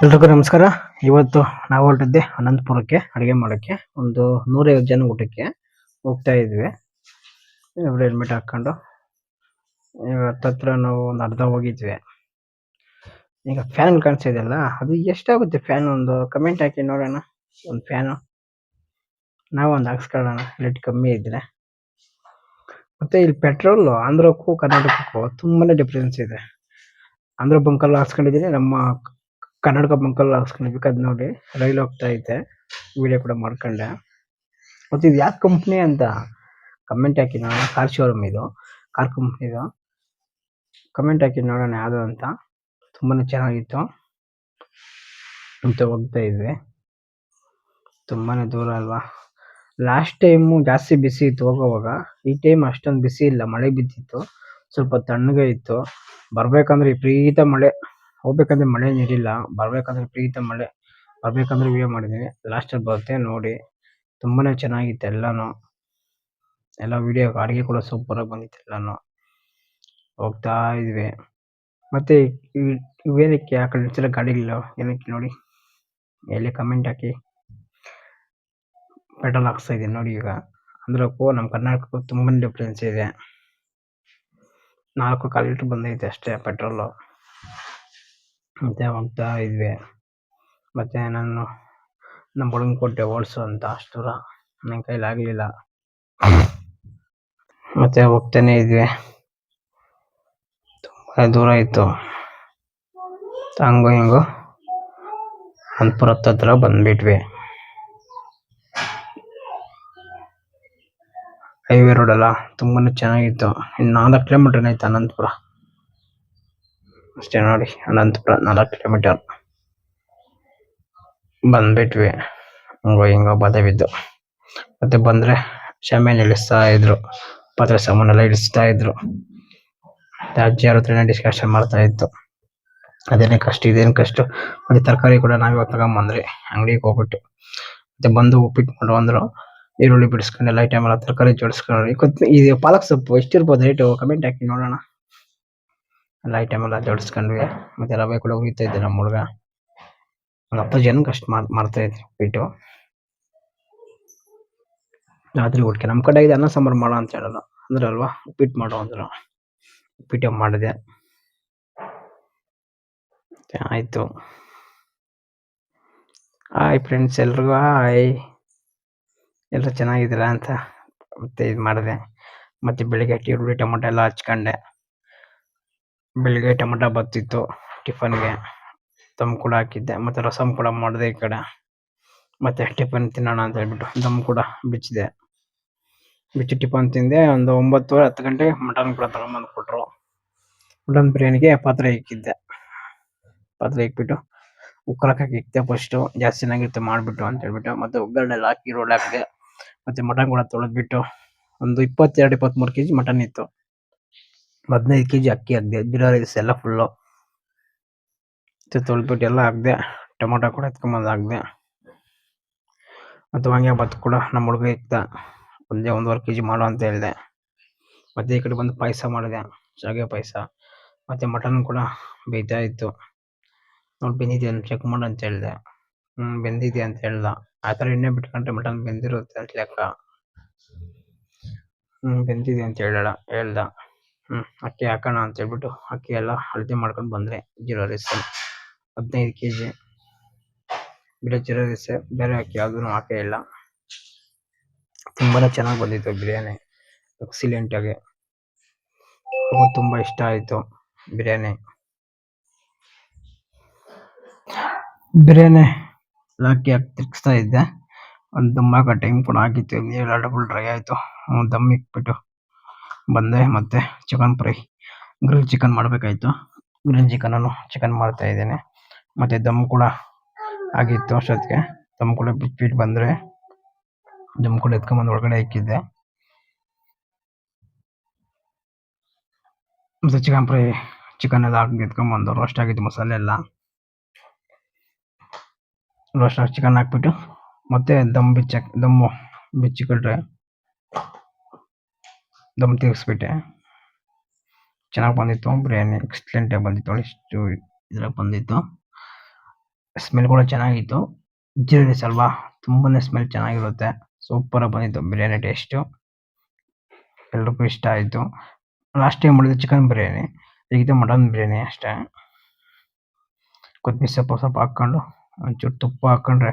ಎಲ್ರಿಗೂ ನಮಸ್ಕಾರ. ಇವತ್ತು ನಾವು ಹೊರಟಿದ್ದೆ ಅನಂತಪುರಕ್ಕೆ ಅಡುಗೆ ಮಾಡೋಕ್ಕೆ. ಒಂದು 150 ಜನ ಊಟಕ್ಕೆ ಹೋಗ್ತಾ ಇದ್ವಿ. ಇವ್ರು ಹೆಲ್ಮೆಟ್ ಹಾಕೊಂಡು ಹತ್ತತ್ರ ನಾವು ಒಂದು ಅರ್ಧ ಹೋಗಿದ್ವಿ. ಈಗ ಫ್ಯಾನ್ ಕಾಣಿಸ್ತಿದೆಯಲ್ಲ, ಅದು ಎಷ್ಟಾಗುತ್ತೆ ಫ್ಯಾನ್? ಒಂದು ಕಮೆಂಟ್ ಹಾಕಿ ನೋಡೋಣ. ಒಂದು ಫ್ಯಾನು ನಾವು ಒಂದು ಹಾಕ್ಸ್ಕೊಳ್ಳೋಣ, ರೇಟ್ ಕಮ್ಮಿ ಇದ್ರೆ. ಮತ್ತೆ ಇಲ್ಲಿ ಪೆಟ್ರೋಲ್ ಆಂಧ್ರಕ್ಕೂ ಕರ್ನಾಟಕಕ್ಕೂ ತುಂಬಾನೇ ಡಿಫ್ರೆನ್ಸ್ ಇದೆ. ಆಂಧ್ರ ಬಂಕಲ್ಲಿ ಹಾಕ್ಸ್ಕೊಂಡಿದ್ದೀನಿ, ನಮ್ಮ ಕರ್ನಾಟಕ ಬಂಕಲ್ಲಿ ಹಾಕ್ಸ್ಕೊಂಡಿದ್ವಿ. ಅದು ನೋಡಿ ರೈಲ್ ಹೋಗ್ತಾ ಐತೆ, ವಿಡಿಯೋ ಕೂಡ ಮಾಡ್ಕೊಂಡೆ. ಮತ್ತೆ ಇದು ಯಾವ ಕಂಪ್ನಿ ಅಂತ ಕಮೆಂಟ್ ಹಾಕಿ ನೋಡೋಣ. ಕಾರ್ ಶೋರೂಮ್ ಇದು, ಕಾರ್ ಕಂಪ್ನಿದು. ಕಮೆಂಟ್ ಹಾಕಿ ನೋಡೋಣ ಯಾವುದು ಅಂತ. ತುಂಬಾನೇ ಚೆನ್ನಾಗಿತ್ತು ಅಂತ ಹೋಗ್ತಾ ಇದ್ವಿ. ತುಂಬಾನೇ ದೂರ ಅಲ್ವಾ. ಲಾಸ್ಟ್ ಟೈಮು ಜಾಸ್ತಿ ಬಿಸಿ ಇತ್ತು ಹೋಗೋವಾಗ. ಈ ಟೈಮ್ ಅಷ್ಟೊಂದು ಬಿಸಿ ಇಲ್ಲ, ಮಳೆ ಬಿದ್ದಿತ್ತು, ಸ್ವಲ್ಪ ತಣ್ಣಗೆ ಇತ್ತು. ಬರ್ಬೇಕಂದ್ರೆ ವಿಪರೀತ ಮಳೆ, ಹೋಗ್ಬೇಕಂದ್ರೆ ಮಳೆ ನೀರಿಲ್ಲ, ಬರ್ಬೇಕಂದ್ರೆ ವಿಪರೀತ ಮಳೆ. ಬರ್ಬೇಕಂದ್ರೆ ವಿಡಿಯೋ ಮಾಡಿದ್ದೀನಿ, ಲಾಸ್ಟಲ್ಲಿ ಬರುತ್ತೆ ನೋಡಿ. ತುಂಬಾನೇ ಚೆನ್ನಾಗಿತ್ತು ಎಲ್ಲಾನು. ಎಲ್ಲ ವಿಡಿಯೋ ಅಡುಗೆ ಕೂಡ ಸೂಪರ್ ಆಗಿ ಬಂದಿತ್ತು ಎಲ್ಲಾನು. ಹೋಗ್ತಾ ಇದ್ವಿ. ಮತ್ತೆ ಏನಕ್ಕೆ ಆ ಕಡೆ ನಿಲ್ಸಿರೋ ಗಾಡಿಗಳು ಏನಕ್ಕೆ ನೋಡಿ, ಎಲ್ಲಿ ಕಮೆಂಟ್ ಹಾಕಿ. ಪೆಟ್ರೋಲ್ ಹಾಕ್ಸ್ತಾ ಇದೀನಿ ನೋಡಿ. ಈಗ ಅಂದ್ರಕ್ಕೂ ನಮ್ಮ ಕರ್ನಾಟಕಕ್ಕೂ ತುಂಬಾನೇ ಡಿಫ್ರೆನ್ಸ್ ಇದೆ. 4.25 ಲೀಟರ್ ಬಂದೈತೆ ಅಷ್ಟೇ ಪೆಟ್ರೋಲು. ಮತ್ತೆ ಹೋಗ್ತಾ ಇದ್ವಿ. ಮತ್ತೆ ನಾನು ನಮ್ಮ ಹುಡುಗನ ಕೊಟ್ಟೆ ಓಡಿಸು ಅಂತ, ಅಷ್ಟು ದೂರ ನನ್ನ ಕೈಲಿ ಆಗಲಿಲ್ಲ. ಮತ್ತೆ ಹೋಗ್ತಾನೆ ಇದ್ವಿ, ತುಂಬ ದೂರ ಇತ್ತು. ಹಂಗೋ ಹಿಂಗೋ ಅನಂತಪುರ ಹತ್ರ ಬಂದ್ಬಿಟ್ವಿ. ಹೈವೇ ರೋಡ್ ಅಲ್ಲ, ತುಂಬಾನೇ ಚೆನ್ನಾಗಿತ್ತು. ಇನ್ನು 4 ಕಿಲೋಮೀಟರ್ ಐತೆ ಅನಂತಪುರ ಅಷ್ಟೇ ನೋಡಿ. ಅನಂತಪುರ 4 ಕಿಲೋಮೀಟರ್ ಬಂದ್ಬಿಟ್ವಿ. ಹಂಗೋ ಹಿಂಗೋ ಬದೆ ಬಿದ್ದು. ಮತ್ತೆ ಬಂದ್ರೆ ಶಾಮಿಯಾನ ಇಳಿಸ್ತಾ ಇದ್ರು, ಪಾತ್ರೆ ಸಾಮಾನೆಲ್ಲ ಇಳಿಸ್ತಾ ಇದ್ರು. ಅಜ್ಜಿ ಅವ್ರ ಹತ್ರನೇ ಡಿಸ್ಕಷನ್ ಮಾಡ್ತಾ ಇತ್ತು, ಅದೇನೇ ಕಷ್ಟ ಇದೇನು ಕಷ್ಟ. ಮತ್ತೆ ತರಕಾರಿ ಕೂಡ ನಾವೇ ತಗೊಂಬಂದ್ರಿ ಅಂಗಡಿಗೆ ಹೋಗ್ಬಿಟ್ಟು. ಮತ್ತೆ ಬಂದು ಉಪ್ಪಿಟ್ಟು ಮಾಡು ಅಂದ್ರು. ಈರುಳ್ಳಿ ಬಿಡಿಸ್ಕೊಂಡು ಐಟಮ್ ಎಲ್ಲ ತರಕಾರಿ ಜೋಡಿಸ್ಕೊಂಡ್ರಿ. ಇದು ಪಾಲಕ್ ಸೊಪ್ಪು ಎಷ್ಟಿರ್ಬೋದು ರೇಟು ಕಮೆಂಟ್ ಹಾಕಿ ನೋಡೋಣ. ಎಲ್ಲ ಐಟಮ್ ಎಲ್ಲ ಜೋಡಿಸ್ಕೊಂಡ್ವಿ. ಮತ್ತೆ ರವೆ ಕೂಡ ಉರಿತಾ ಇದ್ದೆ ನಮ್ಮ ಹುಡುಗ. ಒಂದು 10 ಜನಕ್ಕೆ ಅಷ್ಟು ಮಾಡ್ತಾ ಇದ್ವಿ ಉಪ್ಪಿಟ್ಟು. ರಾತ್ರಿ ಊಟಕ್ಕೆ ನಮ್ಮ ಕಡೆ ಇದು ಅನ್ನ ಸಾಂಬಾರು ಮಾಡೋ ಅಂತ ಹೇಳೋದು ಅಂದ್ರಲ್ವಾ, ಉಪ್ಪಿಟ್ಟು ಮಾಡೋ ಅಂದ್ರು. ಉಪ್ಪಿಟ್ಟು ಮಾಡಿದೆ, ಆಯ್ತು. ಹಾಯ್ ಫ್ರೆಂಡ್ಸ್, ಎಲ್ರಿಗೂ ಹಾಯ್. ಎಲ್ಲರೂ ಚೆನ್ನಾಗಿದ್ದೀರಾ ಅಂತ ಮತ್ತೆ ಇದು ಮಾಡಿದೆ. ಮತ್ತೆ ಬೆಳಿಗ್ಗೆ ಈರುಳ್ಳಿ ಟೊಮೊಟೊ ಎಲ್ಲ ಹಚ್ಕೊಂಡೆ. ಬೆಳಿಗ್ಗೆ ಟೊಮೊಟೊ ಬತ್ತಿತ್ತು ಟಿಫನ್ಗೆ, ದಮ್ ಕೂಡ ಹಾಕಿದ್ದೆ. ಮತ್ತೆ ರಸಮ್ ಕೂಡ ಮಾಡಿದೆ ಈ ಕಡೆ. ಮತ್ತೆ ಟಿಫನ್ ತಿನ್ನೋಣ ಅಂತ ಹೇಳ್ಬಿಟ್ಟು ದಮ್ ಕೂಡ ಬಿಚ್ಚಿದೆ. ಬಿಚ್ಚಿ ಟಿಫನ್ ತಿಂದೆ. ಒಂದು 9:30 10 ಗಂಟೆಗೆ ಮಟನ್ ಕೂಡ ತಗೊಂಬಂದು ಕೊಟ್ಟರು. ಮಟನ್ ಬಿರಿಯಾನಿಗೆ ಪಾತ್ರೆ ಇಕ್ಕಿದ್ದೆ. ಪಾತ್ರೆ ಇಕ್ಬಿಟ್ಟು ಕುಕ್ಕರ್ ಹಾಕಿ ಇಕ್ತೆ ಫಸ್ಟು, ಜಾಸ್ತಿ ಚೆನ್ನಾಗಿರುತ್ತೆ ಮಾಡಿಬಿಟ್ಟು ಅಂತ ಹೇಳ್ಬಿಟ್ಟು. ಮತ್ತೆ ಒಗ್ಗರಣೆ ಎಲ್ಲ ಹಾಕಿ ಈರುಳ್ಳಿ ಹಾಕಿದೆ. ಮತ್ತೆ ಮಟನ್ ಕೂಡ ತೊಳೆದ್ಬಿಟ್ಟು ಒಂದು 22-23 kg ಮಟನ್ ಇತ್ತು. 15 kg ಅಕ್ಕಿ ಹಾಕಿದೆ, ಜೀರಾ ರೈಸ್ ಎಲ್ಲ ಫುಲ್ಲು ತೊಳೆದ್ಬಿಟ್ಟು ಎಲ್ಲ ಹಾಕಿದೆ. ಟೊಮೊಟೊ ಕೂಡ ಎತ್ಕೊಂಬಂದು ಹಾಕಿದೆ. ಮತ್ತು ವಾಂಗ್ಯಾಬಾತ್ ಕೂಡ ನಮ್ಮ ಹುಡುಗ ಇಕ್ತ, 1.5 kg ಮಾಡು ಅಂತ ಹೇಳಿದೆ. ಮತ್ತೆ ಈ ಕಡೆ ಬಂದು ಪಾಯಸ ಮಾಡಿದೆ, ಶಾವಿಗೆ ಪಾಯಸ. ಮತ್ತೆ ಮಟನ್ ಕೂಡ ಬೇಯ್ತಾ ಇತ್ತು. ನೋಡಿ ಬೆಂದಿದೆ ಅಂತ ಚೆಕ್ ಮಾಡು ಅಂತ ಹೇಳಿದೆ. ಬೆಂದಿದೆ ಅಂತ ಹೇಳ್ದ. ಆ ಥರ ಎಣ್ಣೆ ಬಿಟ್ಕೊಂಡ್ರೆ ಮಟನ್ ಬೆಂದಿರುತ್ತೆ ಅಂತ ಲೆಕ್ಕ. ಬೆಂದಿದೆ ಅಂತ ಹೇಳ್ದ. ಅಕ್ಕಿ ಹಾಕೋಣ ಅಂತ ಹೇಳ್ಬಿಟ್ಟು ಅಕ್ಕಿ ಎಲ್ಲ ಅಳತೆ ಮಾಡ್ಕೊಂಡು ಬಂದರೆ. ಜೀರಾ ರೈಸ್ 15 kg, ಬಿಳಿ ಜೀರಾ ರೈಸ್, ಬೇರೆ ಅಕ್ಕಿ ಯಾವುದೂ ಹಾಕೇ ಇಲ್ಲ. ತುಂಬಾನೇ ಚೆನ್ನಾಗಿ ಬಂದಿತ್ತು ಬಿರಿಯಾನಿ, ಎಕ್ಸಿಲೆಂಟಾಗಿ. ತುಂಬ ಇಷ್ಟ ಆಯಿತು ಬಿರಿಯಾನಿ. ಬಿರಿಯಾನಿ ಹಾಕಿ ತಿರ್ಗಿಸ್ತಾ ಇದ್ದೆ. ಒಂದು ದಮ್ ಹಾಕೋ ಟೈಮ್ ಕೂಡ ಆಗಿತ್ತು. ನೀರೆಲ್ಲ ಡಬಲ್ ಡ್ರೈ ಆಯಿತು. ದಮ್ ಇಕ್ಬಿಟ್ಟು ಬಂದೆ. ಮತ್ತೆ ಚಿಕನ್ ಫ್ರೈ, ಗ್ರಿಲ್ ಚಿಕನ್ ಮಾಡಬೇಕಾಯ್ತು. ಗ್ರಿಲ್ ಚಿಕನ್ ಮಾಡ್ತಾ ಇದ್ದೇನೆ. ಮತ್ತು ದಮ್ ಕೂಡ ಆಗಿತ್ತು ಅಷ್ಟೊತ್ತಿಗೆ. ದಮ್ ಕೂಡ ಬಿಟ್ಬಿಟ್ಟು ಬಂದರೆ, ದಮ್ ಕೂಡ ಎತ್ಕೊಂಬಂದು ಒಳಗಡೆ ಇಕ್ಕಿದ್ದೆ. ಮತ್ತು ಚಿಕನ್ ಫ್ರೈ ಚಿಕನ್ ಎಲ್ಲ ಹಾಕಿ ಎತ್ಕೊಂಬಂದು ರೋಸ್ಟ್ ಆಗಿತ್ತು ಮಸಾಲೆ ಎಲ್ಲ. ರೋಸ್ಟ್ ಆಗಿ ಚಿಕನ್ ಹಾಕ್ಬಿಟ್ಟು ಮತ್ತೆ ದಮ್ಮು ಬಿಚ್ಚಿಕೊಂಡ್ರೆ ದಮ್ ತಿರ್ಗಿಸ್ಬಿಟ್ಟೆ. ಚೆನ್ನಾಗಿ ಬಂದಿತ್ತು ಬಿರಿಯಾನಿ, ಎಕ್ಸ್ಲೆಂಟಾಗಿ ಬಂದಿತ್ತು. ಇಷ್ಟು ಇದ್ರಾಗ ಬಂದಿತ್ತು. ಸ್ಮೆಲ್ ಕೂಡ ಚೆನ್ನಾಗಿತ್ತು. ಜಿರಳೆ ರೈಸ್ ಅಲ್ವಾ ತುಂಬಾನೇ ಸ್ಮೆಲ್ ಚೆನ್ನಾಗಿರುತ್ತೆ. ಸೂಪರ್ ಆಗಿ ಬಂದಿತ್ತು ಬಿರಿಯಾನಿ ಟೇಸ್ಟ್. ಎಲ್ರಿಗೂ ಇಷ್ಟ ಆಯ್ತು. ಲಾಸ್ಟ್ ಟೈಮ್ ಮಾಡಿದ್ದು ಚಿಕನ್ ಬಿರಿಯಾನಿ, ಈಗಿದು ಮಟನ್ ಬಿರಿಯಾನಿ ಅಷ್ಟೇ. ಕೊತ್ತಂಬರಿ ಸೊಪ್ಪು ಸ್ವಲ್ಪ ಹಾಕೊಂಡು ಒಂಚೂರು ತುಪ್ಪ ಹಾಕೊಂಡ್ರೆ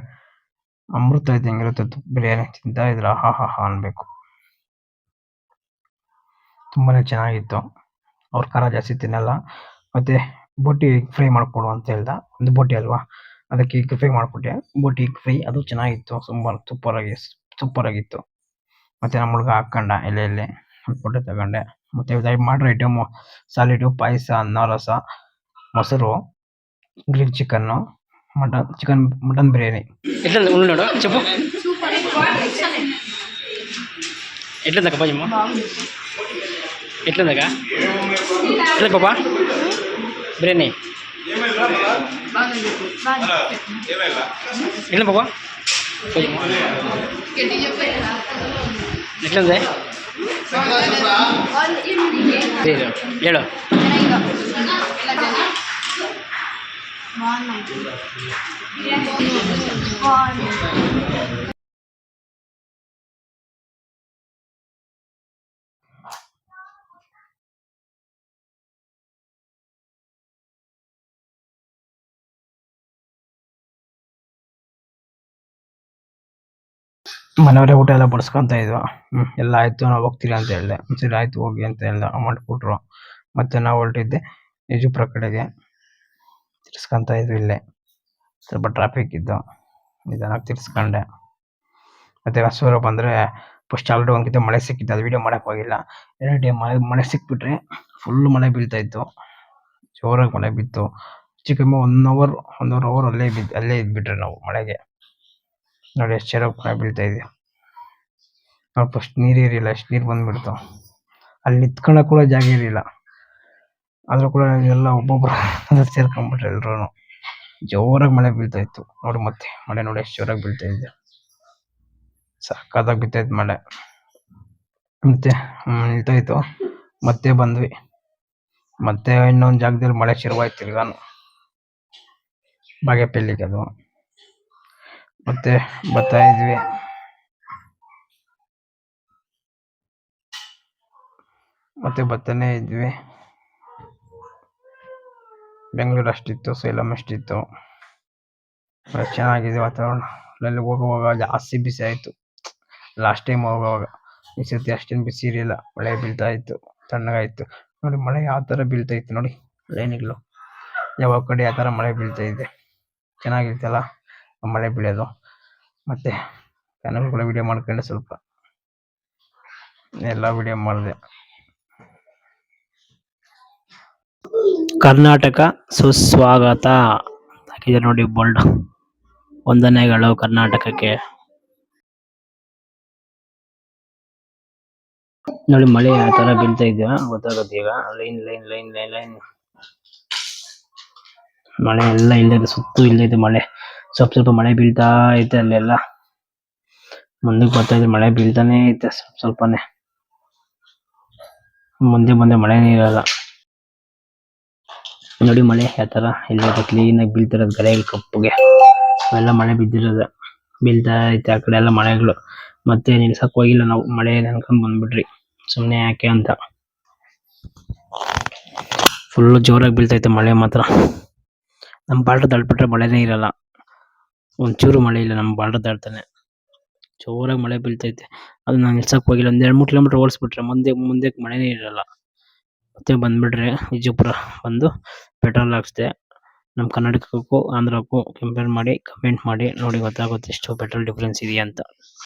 ಅಮೃತ ಇದ್ದಂಗಿರುತ್ತೆ. ಬಿರಿಯಾನಿ ತಿಂತಾ ಇದ್ರೆ ಆಹಾಹಾ ಅನ್ಬೇಕು. ತುಂಬಾನೇ ಚೆನ್ನಾಗಿತ್ತು. ಅವ್ರ ಖಾರ ಜಾಸ್ತಿ ತಿನ್ನಲ್ಲ. ಮತ್ತೆ ಬೋಟಿ ಎಗ್ ಫ್ರೈ ಮಾಡ್ಕೊಡು ಅಂತ ಹೇಳ್ದ. ಒಂದು ಬೋಟಿ ಅಲ್ವಾ ಅದಕ್ಕೆ ಎಗ್ ಫ್ರೈ ಮಾಡ್ಕೊಟ್ಟೆ. ಬೋಟಿ ಎಗ್ ಫ್ರೈ ಅದು ಚೆನ್ನಾಗಿತ್ತು. ಸೂಪರ್ ಆಗಿತ್ತು. ಮತ್ತೆ ನಮ್ಮ ಹುಡುಗ ಹಾಕೊಂಡ ಎಲೆಯಲ್ಲಿ ಫೋಟೋ ತಗೊಂಡೆ. ಮತ್ತೆ ಮಾಡ್ರ ಐಟಮ್ ಸಾಲಿಡ್, ಪಾಯಸ, ಅನ್ನ, ರಸ, ಮೊಸರು, ಗ್ರಿಲ್ ಚಿಕನ್, ಮಟನ್ ಬಿರಿಯಾನಿ. ನೋಡು చెప్పు ఎట్లుందక్క భయము ఎట్లుందక్క ఎట్లా పాపా బిర్యానీ ఎట్లా పాపా ఎట్లుంది ಹೇಳು ಮನೆಯವರೇ ಊಟ ಎಲ್ಲ ಬಡಿಸ್ಕೊಂತ ಇದ್ವು. ಎಲ್ಲ ಆಯ್ತು ನಾವು ಹೋಗ್ತೀರಾ ಅಂತ ಹೇಳ್ದೆ. ಸರಿ ಆಯ್ತು ಹೋಗಿ ಅಂತ ಹೇಳ್ದೆ. ಅಮೌಂಟ್ ಕೊಟ್ರು. ಮತ್ತೆ ನಾವು ಹೊರಟಿದ್ದೆ ವಿಜಯಪುರ ಕಡೆಗೆ. ತಿರ್ಸ್ಕೊಂತ ಇದ್ವಿ ಇಲ್ಲೇ. ಸ್ವಲ್ಪ ಟ್ರಾಫಿಕ್ ಇದ್ದು ನಿಧಾನಕ್ಕೆ ತಿರ್ಸ್ಕೊಂಡೆ. ಮತ್ತೆ ಹೊಸೂರು ಬಂದ್ರೆ ಫಸ್ಟ್ ಆಲ್ರೆಡಿ ಒಂದ್ಕಿಂತ ಮಳೆ ಸಿಕ್ಕಿತ್ತು. ಅದು ವಿಡಿಯೋ ಮಾಡಕ್ ಹೋಗಿಲ್ಲ. ಎರಡು ಮಳೆ ಸಿಕ್ಬಿಟ್ರೆ ಫುಲ್ ಮಳೆ ಬೀಳ್ತಾ ಇತ್ತು. ಜೋರಾಗಿ ಮಳೆ ಬಿತ್ತು. ಹೆಚ್ಚು ಕಮ್ಮಿ 1 ಅವರ್ ಅಲ್ಲೇ ಇದ್ಬಿಟ್ರೆ ನಾವು ಮಳೆಗೆ. ನೋಡಿ ಎಷ್ಟು ಚೆನ್ನಾಗಿ ಮಳೆ ಬೀಳ್ತಾ ಇದೆ. ಫಸ್ಟ್ ನೀರೇ ಇರಲಿಲ್ಲ, ಎಷ್ಟು ನೀರು ಬಂದ್ಬಿಡ್ತು. ಅಲ್ಲಿ ನಿಂತ್ಕೊಳ್ಳೋಕೆ ಕೂಡ ಜಾಗ ಇರಲಿಲ್ಲ. ಆದ್ರೂ ಕೂಡ ಎಲ್ಲ ಒಬ್ಬೊಬ್ರು ಸೇರ್ಕೊಂಡ್ಬಿಟ್ರು ಎಲ್ರು. ಜೋರಾಗಿ ಮಳೆ ಬೀಳ್ತಾ ಇತ್ತು. ನೋಡಿ ಮತ್ತೆ ಮಳೆ ನೋಡಿ ಎಷ್ಟು ಜೋರಾಗಿ ಬೀಳ್ತಾ ಇದೆ. ಸಕ್ಕತ್ತಾಗಿ ಬೀಳ್ತಾ ಇತ್ತು ಮಳೆ. ಮತ್ತೆ ನಿಂತೋಯ್ತು. ಮತ್ತೆ ಬಂದ್ವಿ. ಮತ್ತೆ ಇನ್ನೊಂದು ಜಾಗದಲ್ಲಿ ಮಳೆ ಶುರುವಾಯ್ತು ತಿರ್ಗಾನು. ಬಾಗೇಪಲ್ಲಿಗೆ ಅದು. ಮತ್ತೆ ಬರ್ತಾ ಇದ್ವಿ. ಮತ್ತೆ ಬರ್ತಾನೆ ಇದ್ವಿ. ಬೆಂಗಳೂರು ಅಷ್ಟಿತ್ತು, ಸೇಲಂ ಅಷ್ಟಿತ್ತು. ಚೆನ್ನಾಗಿದೆ ವಾತಾವರಣ. ಅಲ್ಲಿ ಹೋಗುವಾಗ ಜಾಸ್ತಿ ಬಿಸಿ ಆಯ್ತು. ಲಾಸ್ಟ್ ಟೈಮ್ ಹೋಗುವಾಗ. ಈ ಸತಿ ಅಷ್ಟೇನು ಬಿಸಿ ಇರಲಿಲ್ಲ. ಮಳೆ ಬೀಳ್ತಾ ಇತ್ತು, ತಣ್ಣಗಾಯ್ತು. ನೋಡಿ ಮಳೆ ಯಾವ ತರ ಬೀಳ್ತಾ ಇತ್ತು ನೋಡಿ. ಲೈನ್ಗಳು ಯಾವ ಕಡೆ ಯಾವ ತರ ಮಳೆ ಬೀಳ್ತಾ ಇದೆ. ಚೆನ್ನಾಗಿರ್ತಲ್ಲ ಮಳೆ ಬೀಳೋದು. ಮತ್ತೆ ಚಾನಲ್ ಕೂಡ ವಿಡಿಯೋ ಮಾಡ್ಕೊಂಡೆ ಸ್ವಲ್ಪ ಎಲ್ಲ ವಿಡಿಯೋ ಮಾಡಿದೆ. ಕರ್ನಾಟಕ ಸುಸ್ವಾಗತ ಹಾಕಿದೆ ನೋಡಿ ಬೋಲ್ಡ್. ವಂದನೆಗಳು ಕರ್ನಾಟಕಕ್ಕೆ. ನೋಡಿ ಮಳೆ ಯಾವ ತರ ಬೀಳ್ತಾ ಇದೆಯಾ ಗೊತ್ತಾಗುತ್ತೆ ಈಗ. ಲೈನ್ ಮಳೆ ಎಲ್ಲ ಇಲ್ಲದೆ ಸುತ್ತು ಇಲ್ಲದೆ ಮಳೆ ಸ್ವಲ್ಪ ಮಳೆ ಬೀಳ್ತಾ ಐತೆ. ಅಲ್ಲೆಲ್ಲ ಮುಂದಕ್ಕೆ ಬರ್ತಾ ಇದ್ರೆ ಮಳೆ ಬೀಳ್ತಾನೆ ಐತೆ ಸ್ವಲ್ಪನೇ. ಮುಂದೆ ಮಳೆನೇ ಇರಲ್ಲ. ನೋಡಿ ಮಳೆ ಯಾವ ತರ ಇಲ್ಲದೆ ಕ್ಲೀನ್ ಆಗಿ ಬೀಳ್ತಿರೋದು ಗರೆಗಳು ಕಪ್ಪುಗೆ. ಅವೆಲ್ಲ ಮಳೆ ಬಿದ್ದಿರೋದು ಬೀಳ್ತಾ ಐತೆ. ಆ ಕಡೆ ಎಲ್ಲ ಮಳೆಗಳು. ಮತ್ತೆ ನಿಲ್ಸಕ್ ಹೋಗಿಲ್ಲ ನಾವು. ಮಳೆ ನೆನ್ಕೊಂಡ್ ಬಂದ್ಬಿಟ್ರಿ ಸುಮ್ನೆ ಯಾಕೆ ಅಂತ. ಫುಲ್ ಜೋರಾಗಿ ಬೀಳ್ತೈತೆ ಮಳೆ ಮಾತ್ರ. ನಮ್ ಬಾರ್ಡರ್ ದಾಟ್ಬಿಟ್ರೆ ಮಳೆನೇ ಇರಲ್ಲ. ಒಂಚೂರು ಮಳೆ ಇಲ್ಲ ನಮ್ ಬಾರ್ಡರ್ ದಾಟ್ತಾನೆ. ಜೋರಾಗಿ ಮಳೆ ಬೀಳ್ತೈತೆ. ಅದನ್ನ ನಿಲ್ಸಕ್ ಹೋಗಿಲ್ಲ. 1-2-3 ಕಿಲೋಮೀಟರ್ ಓಡಿಸ್ಬಿಟ್ರೆ ಮುಂದೆ ಮಳೆನೇ ಇರಲ್ಲ. ಮತ್ತೆ ಬಂದ್ಬಿಟ್ರೆ ವಿಜಯಪುರ ಬಂದು ಪೆಟ್ರೋಲ್ ಹಾಕ್ಸ್ದೆ. ನಮ್ಮ ಕರ್ನಾಟಕಕ್ಕೂ ಆಂಧ್ರಕ್ಕೂ ಕಂಪೇರ್ ಮಾಡಿ ಕಮೆಂಟ್ ಮಾಡಿ ನೋಡಿ ಗೊತ್ತಾಗುತ್ತೆ ಎಷ್ಟು ಪೆಟ್ರೋಲ್ ಡಿಫ್ರೆನ್ಸ್ ಇದೆಯಾ ಅಂತ.